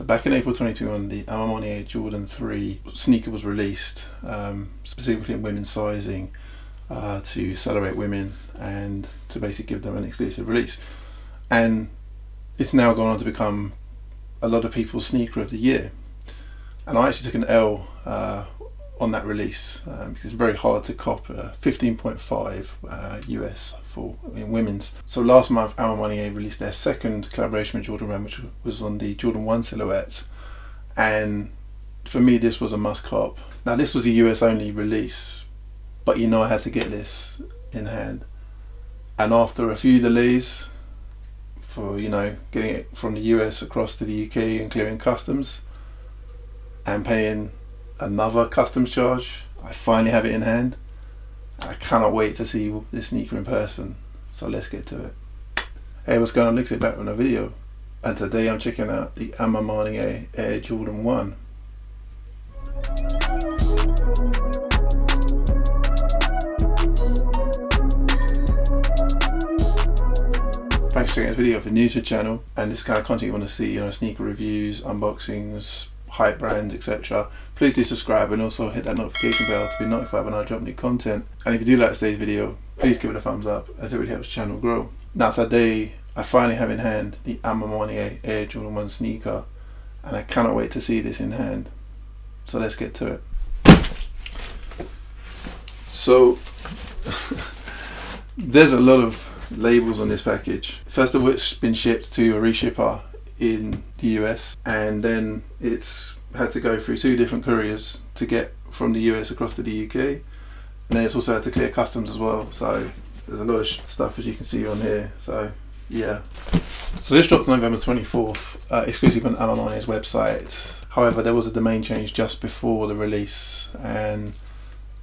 So back in April 2021, the A Ma Maniere Jordan 3 sneaker was released, specifically in women's sizing, to celebrate women and to basically give them an exclusive release. And it's now gone on to become a lot of people's sneaker of the year. And I actually took an L on that release because it's very hard to cop 15.5 US for women's. So last month A Ma Maniere released their second collaboration with Jordan Brand, which was on the Jordan 1 silhouette, and for me this was a must cop. Now this was a US only release, but you know I had to get this in hand, and after a few delays for getting it from the US across to the UK and clearing customs and paying another customs charge, I finally have it in hand. I cannot wait to see this sneaker in person, so let's get to it. Hey, what's going on? Lukas back with a video, and today I'm checking out the A Ma Maniere Air Jordan 1. Thanks for checking this video. If you're new to the channel and this kind of content you want to see, sneaker reviews, unboxings, hype brands, etc., please do subscribe and also hit that notification bell to be notified when I drop new content. And if you do like today's video, please give it a thumbs up, as it really helps the channel grow. Now today I finally have in hand the A Ma Maniere Air Jordan 1 sneaker, and I cannot wait to see this in hand, so let's get to it. So there's a lot of labels on this package, first of which been shipped to a reshipper in the US, and then it's had to go through 2 different couriers to get from the US across to the UK, and then it's also had to clear customs as well. So there's a lot of stuff, as you can see on here. So yeah, so this dropped November 24th, exclusive on A Ma Maniere's website. However, there was a domain change just before the release, and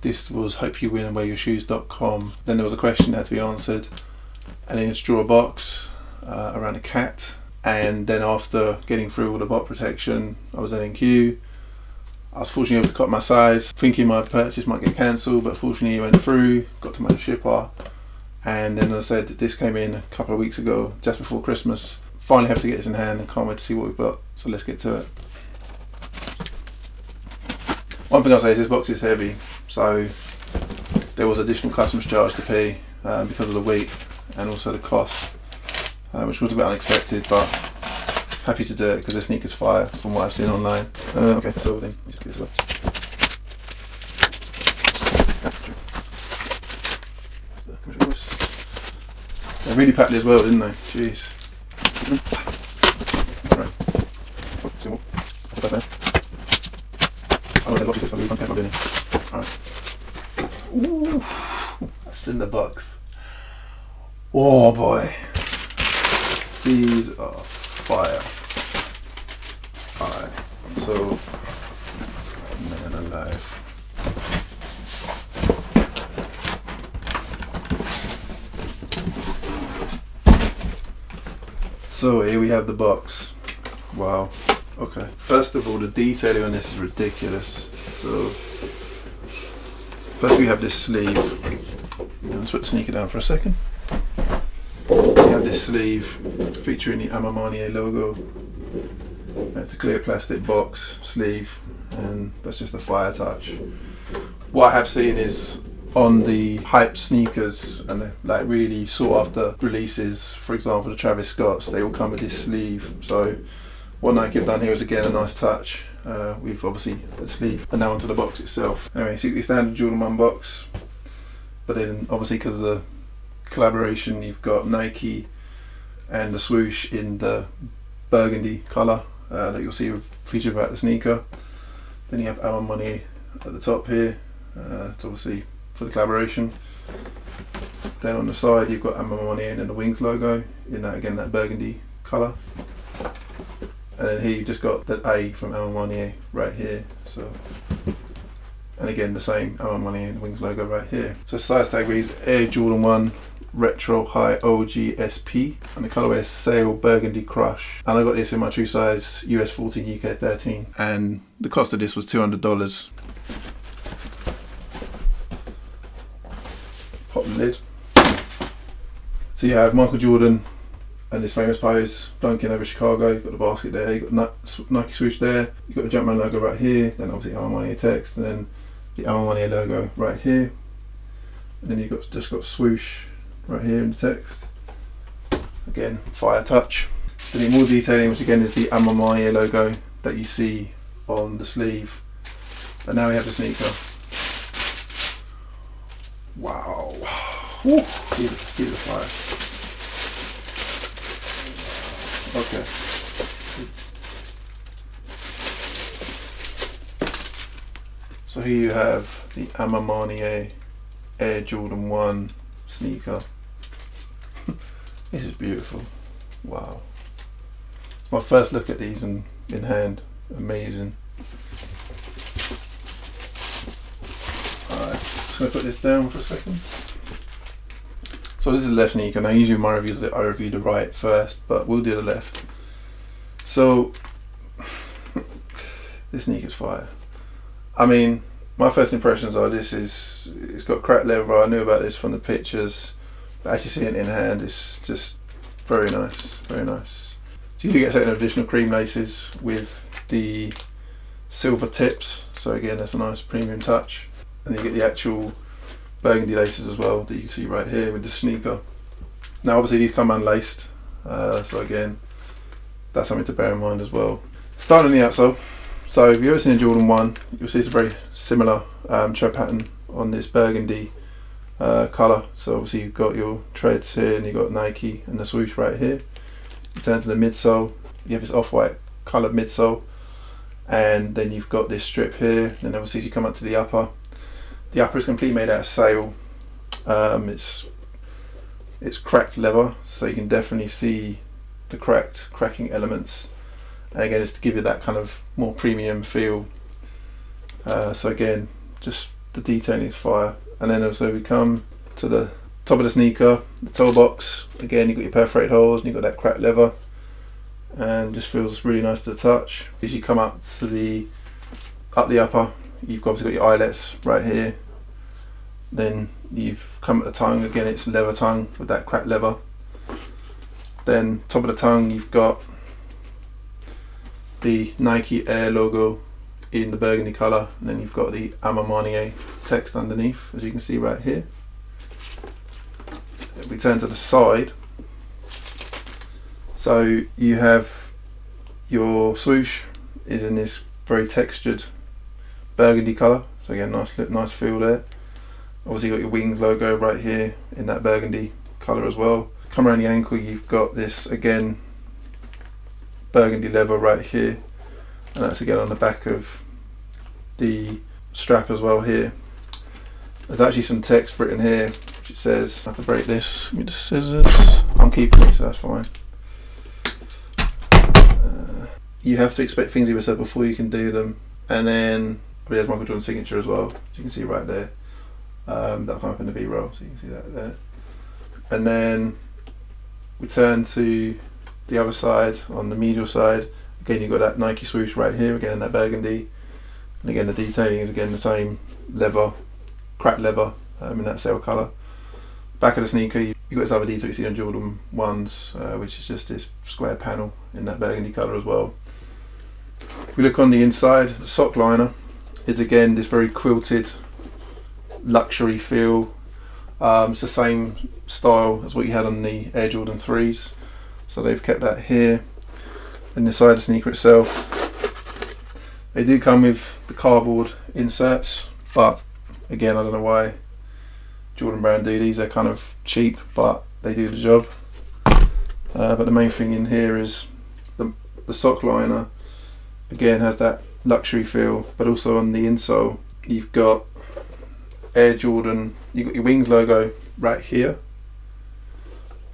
this was hopeyouwinandwearyourshoes.com. Then there was a question that had to be answered, and then you had to draw a box around a cat. And then after getting through all the bot protection, I was then in queue. I was fortunately able to cut my size, thinking my purchase might get cancelled, but fortunately it went through, got to my shipper, and then as I said, this came in a couple of weeks ago, just before Christmas. Finally have to get this in hand and can't wait to see what we've got, so let's get to it. One thing I'll say is this box is heavy, so there was additional customs charge to pay because of the weight and also the cost. Which was a bit unexpected, but happy to do it because the sneaker's fire from what I've seen online. Okay, so then just give this away. They really packed it as well, didn't they? Jeez. Right. See more. That's about there. Oh, the box is I'm careful doing it. Alright. Ooh, that's in the box. Oh boy. These are fire. Alright, so man alive. So here we have the box. Wow. Okay. First of all, the detailing on this is ridiculous. So first we have this sleeve. Let's put the sneaker down for a second. You have this sleeve featuring the A Ma Maniere logo. It's a clear plastic box sleeve, and that's just a fire touch. What I have seen is on the hype sneakers and the like really sought after releases, for example the Travis Scotts, they all come with this sleeve. So what Nike have done here is again a nice touch with obviously the sleeve, and now onto the box itself. Anyway, so your standard Jordan 1 box, but then obviously because of the collaboration you've got Nike and the swoosh in the burgundy colour that you'll see featured about the sneaker. Then you have A Ma Maniere at the top here, it's obviously for the collaboration. Then on the side you've got A Ma Maniere and then the Wings logo in that, again, that burgundy colour. And then here you've just got the A from A Ma Maniere right here. So, and again the same A Ma Maniere and the Wings logo right here. So size tag reads Air Jordan 1 Retro High OG SP, and the colourway is Sail Burgundy Crush, and I got this in my true size US 14 UK 13, and the cost of this was $200. Pop the lid. So you have Michael Jordan and this famous pose, dunking over Chicago. You've got the basket there, you've got Nike swoosh there, you've got the Jumpman logo right here, then obviously A Ma Maniere text, and then the A Ma Maniere logo right here, and then you've got just got swoosh right here in the text. Again, fire touch. Then more detailing, which again is the A Ma Maniere logo that you see on the sleeve. But now we have the sneaker. Wow. Woo. Give it a fire. Okay. So here you have the A Ma Maniere Air Jordan 1 sneaker. This is beautiful. Wow. It's my first look at these in hand. Amazing. Alright, just going to put this down for a second. So this is the left sneaker. Now usually in my reviews I review the right first, but we'll do the left. So this sneaker's fire. I mean, my first impressions are it's got cracked leather. I knew about this from the pictures, but actually seeing it in hand is just very nice, very nice. So you do get certain additional cream laces with the silver tips, so again that's a nice premium touch. And you get the actual burgundy laces as well that you can see right here with the sneaker. Now obviously these come unlaced, so again that's something to bear in mind as well. Starting on the outsole, so if you've ever seen a Jordan 1, you'll see it's a very similar tread pattern on this burgundy colour. So obviously you've got your treads here and you've got Nike and the swoosh right here. You turn to the midsole, you have this off-white coloured midsole, and then you've got this strip here. Then obviously as you come up to the upper is completely made out of sail. It's cracked leather, so you can definitely see the cracking elements. And again, it's to give you that kind of more premium feel. So again, just the detailing is fire. And then also we come to the top of the sneaker, the toe box. Again, you've got your perforated holes and you've got that cracked leather, and just feels really nice to the touch. As you come up to the upper, you've obviously got your eyelets right here. Then you've come at the tongue, again it's leather tongue with that cracked leather. Then top of the tongue you've got the Nike Air logo in the burgundy colour, and then you've got the A Ma Maniere text underneath, as you can see right here. If we turn to the side, so you have your swoosh is in this very textured burgundy colour, so again nice feel there. Obviously you got your wings logo right here in that burgundy colour as well. Come around the ankle, you've got this again burgundy leather right here, and that's again on the back of the strap as well here. There's actually some text written here which it says, I have to break this with the scissors. I'm keeping it, so that's fine. You have to expect things of yourself before you can do them. And then there's Michael Jordan's signature as well, as you can see right there. That'll come up in the B-roll, so you can see that there. And then we turn to the other side, on the medial side. Again, you've got that Nike swoosh right here, again in that burgundy. And again, the detailing is again the same leather, cracked leather in that sail colour. Back of the sneaker, you've got this other detail you see on Jordan 1s, which is just this square panel in that burgundy colour as well. If we look on the inside, the sock liner is again this very quilted luxury feel. It's the same style as what you had on the Air Jordan 3s, so they've kept that here. And the side of the sneaker itself, they do come with the cardboard inserts, but again I don't know why Jordan Brand do these. They're kind of cheap, but they do the job. But the main thing in here is the sock liner again has that luxury feel, but also on the insole you've got Air Jordan, you've got your wings logo right here,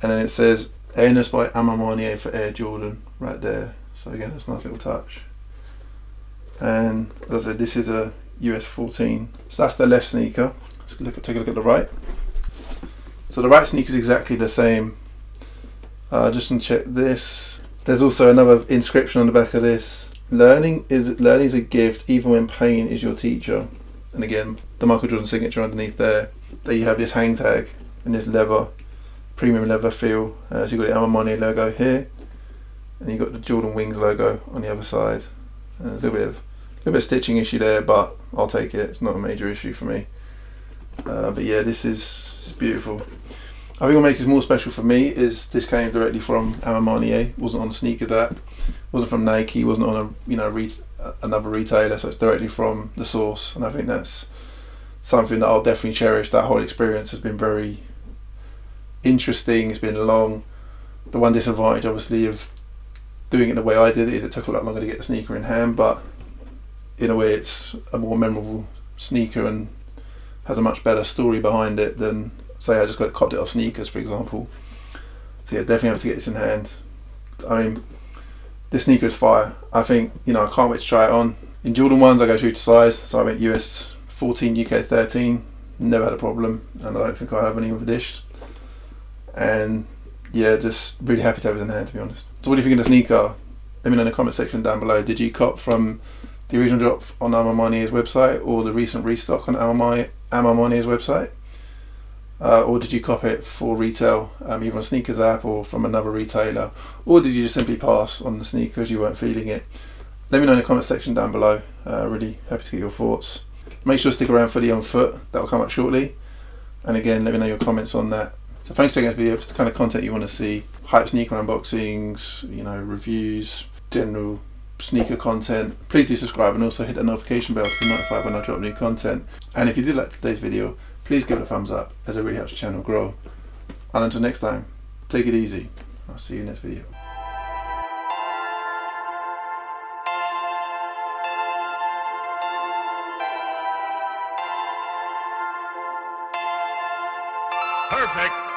and then it says Airness by A Ma Maniere for Air Jordan right there. So again, that's a nice little touch. And as I said, this is a US 14. So that's the left sneaker. Let's take a look at the right. So the right sneaker is exactly the same. Just to check this, there's also another inscription on the back of this. Learning is a gift, even when pain is your teacher. And again, the Michael Jordan signature underneath there. There you have this hang tag and this leather premium leather feel. So you've got the A Ma Maniere logo here, and you've got the Jordan Wings logo on the other side. There's a little bit of stitching issue there, but I'll take it. It's not a major issue for me. But yeah, this is beautiful. I think what makes this more special for me is this came directly from A Ma Maniere. It wasn't on the SNKRS app, wasn't from Nike, wasn't on another retailer. So it's directly from the source, and I think that's something that I'll definitely cherish. That whole experience has been very interesting. It's been long. The one disadvantage, obviously, of doing it the way I did it is it took a lot longer to get the sneaker in hand, but in a way it's a more memorable sneaker and has a much better story behind it than, say, I just copped it off sneakers, for example. So yeah, definitely have to get this in hand. I mean, this sneaker is fire. I think, you know, I can't wait to try it on. In Jordan 1s I go true to size, so I went US 14, UK 13, never had a problem, and I don't think I have any with this. And yeah, just really happy to have it in hand, to be honest. So what do you think of the sneaker? Let me know in the comment section down below. Did you cop from the original drop on A Ma Maniere's website, or the recent restock on A Ma Maniere's website? Or did you cop it for retail, either on a SNKRS app or from another retailer? Or did you just simply pass on the sneaker because you weren't feeling it? Let me know in the comment section down below. Really happy to get your thoughts. Make sure to stick around for the on foot, that will come up shortly. And again, let me know your comments on that. So thanks for checking out this video. If it's the kind of content you want to see, hype sneaker unboxings, you know, reviews, general sneaker content, please do subscribe and also hit the notification bell to be notified when I drop new content. And if you did like today's video, please give it a thumbs up, as it really helps the channel grow. And until next time, take it easy. I'll see you in the next video. Perfect.